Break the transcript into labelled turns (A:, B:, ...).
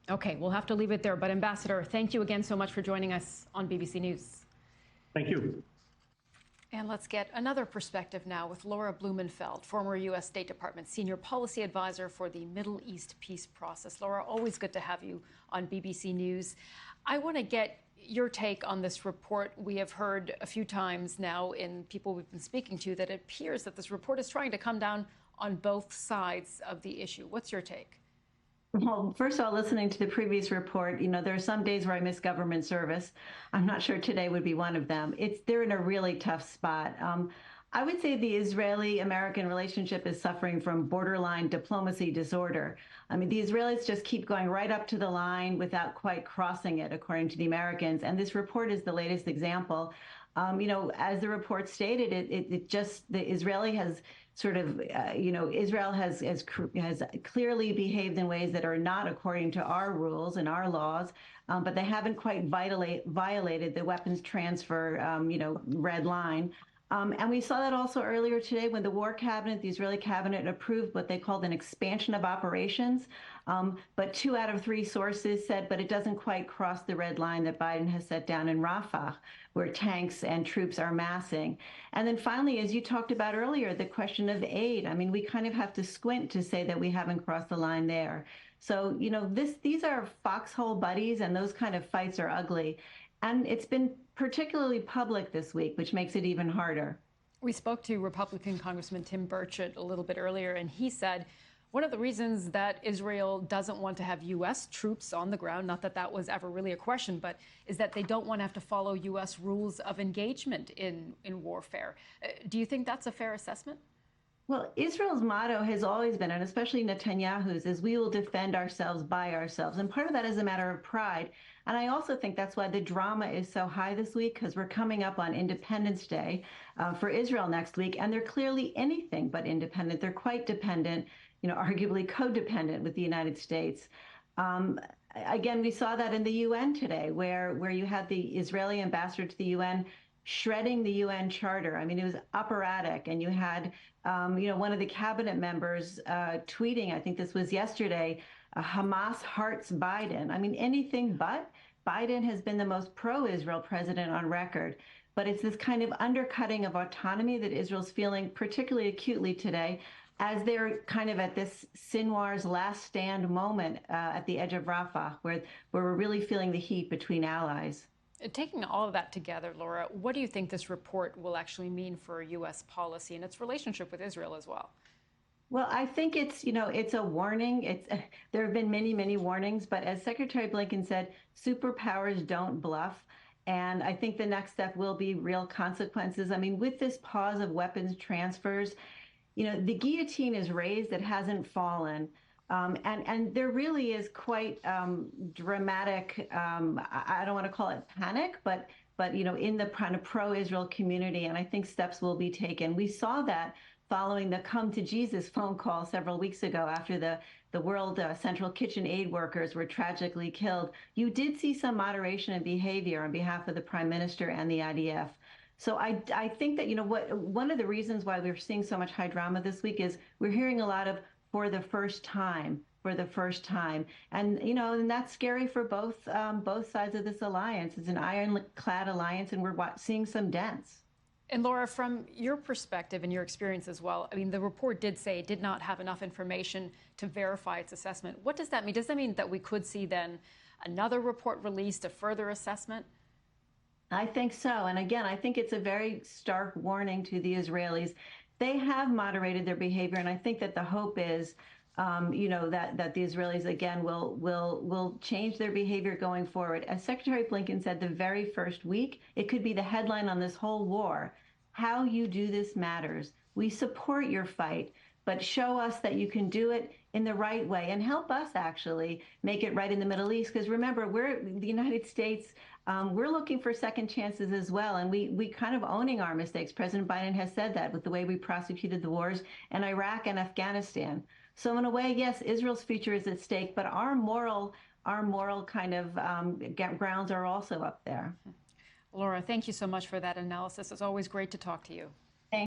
A: Okay, we'll have to leave it there. But Ambassador, thank you again so much for joining us on BBC News.
B: Thank you.
A: And let's get another perspective now with Laura Blumenfeld, former U.S. State Department Senior Policy Advisor for the Middle East peace process. Laura, always good to have you on BBC News. I want to get your take on this report. We have heard a few times now in people we've been speaking to that it appears that this report is trying to come down on both sides of the issue. What's your take?
C: Well, first of all, listening to the previous report, there are some days where I miss government service. I'm not sure today would be one of them. They're in a really tough spot. I would say the Israeli-American relationship is suffering from borderline diplomacy disorder. I mean, the Israelis just keep going right up to the line without quite crossing it, according to the Americans. And this report is the latest example. As the report stated, the Israeli has sort of, Israel has clearly behaved in ways that are not according to our rules and our laws, but they haven't quite violated the weapons transfer, red line. And we saw that also earlier today when the War Cabinet, the Israeli cabinet, approved what they called an expansion of operations. But 2 out of 3 sources said, but it doesn't quite cross the red line that Biden has set down in Rafah, where tanks and troops are massing. And then finally, as you talked about earlier, the question of aid. I mean, we kind of have to squint to say that we haven't crossed the line there. So, these are foxhole buddies, and those kind of fights are ugly. And it's been particularly public this week, which makes it even harder.
A: We spoke to Republican Congressman Tim Burchett a little bit earlier, and he said one of the reasons that Israel doesn't want to have U.S. troops on the ground, not that that was ever really a question, but is that they don't want to have to follow U.S. rules of engagement in warfare. Do you think that's a fair assessment?
C: Well, Israel's motto has always been, and especially Netanyahu's, is we will defend ourselves by ourselves. And part of that is a matter of pride. And I also think that's why the drama is so high this week, because we're coming up on Independence Day for Israel next week. And they're clearly anything but independent. They're quite dependent, arguably codependent with the United States. Again, we saw that in the UN today, where you had the Israeli ambassador to the UN shredding the UN charter. I mean, it was operatic. And you had, one of the cabinet members tweeting, I think this was yesterday, Hamas hearts Biden. I mean, anything but. Biden has been the most pro-Israel president on record. But it's this kind of undercutting of autonomy that Israel's feeling particularly acutely today, as they're kind of at this Sinwar's last stand moment at the edge of Rafah, where we're really feeling the heat between allies.
A: Taking all of that together, Laura, what do you think this report will actually mean for U.S. policy and its relationship with Israel as well?
C: Well, I think it's a warning. There have been many, many warnings, but as Secretary Blinken said, superpowers don't bluff. And I think the next step will be real consequences. I mean, with this pause of weapons transfers, the guillotine is raised, it hasn't fallen. And there really is quite dramatic, I don't want to call it panic, but in the kind of pro-Israel community, and I think steps will be taken. We saw that following the Come to Jesus phone call several weeks ago after the World Central Kitchen aid workers were tragically killed. You did see some moderation in behavior on behalf of the Prime Minister and the IDF. So I think that, one of the reasons why we're seeing so much high drama this week is we're hearing a lot of for the first time. And, and that's scary for both sides of this alliance. It's an ironclad alliance, and we're seeing some dents.
A: And Laura, from your perspective and your experience as well, I mean, the report did say it did not have enough information to verify its assessment. What does that mean? Does that mean that we could see then another report released, a further assessment?
C: I think so. And again, I think it's a very stark warning to the Israelis. They have moderated their behavior, and I think that the hope is, that the Israelis again will change their behavior going forward. As Secretary Blinken said, the very first week, it could be the headline on this whole war. How you do this matters. We support your fight, but show us that you can do it in the right way and help us actually make it right in the Middle East. Because remember, we're the United States. We're looking for second chances as well, and we kind of owning our mistakes. President Biden has said that with the way we prosecuted the wars in Iraq and Afghanistan. So in a way, yes, Israel's future is at stake, but our moral kind of grounds are also up there.
A: Laura, thank you so much for that analysis. It's always great to talk to you.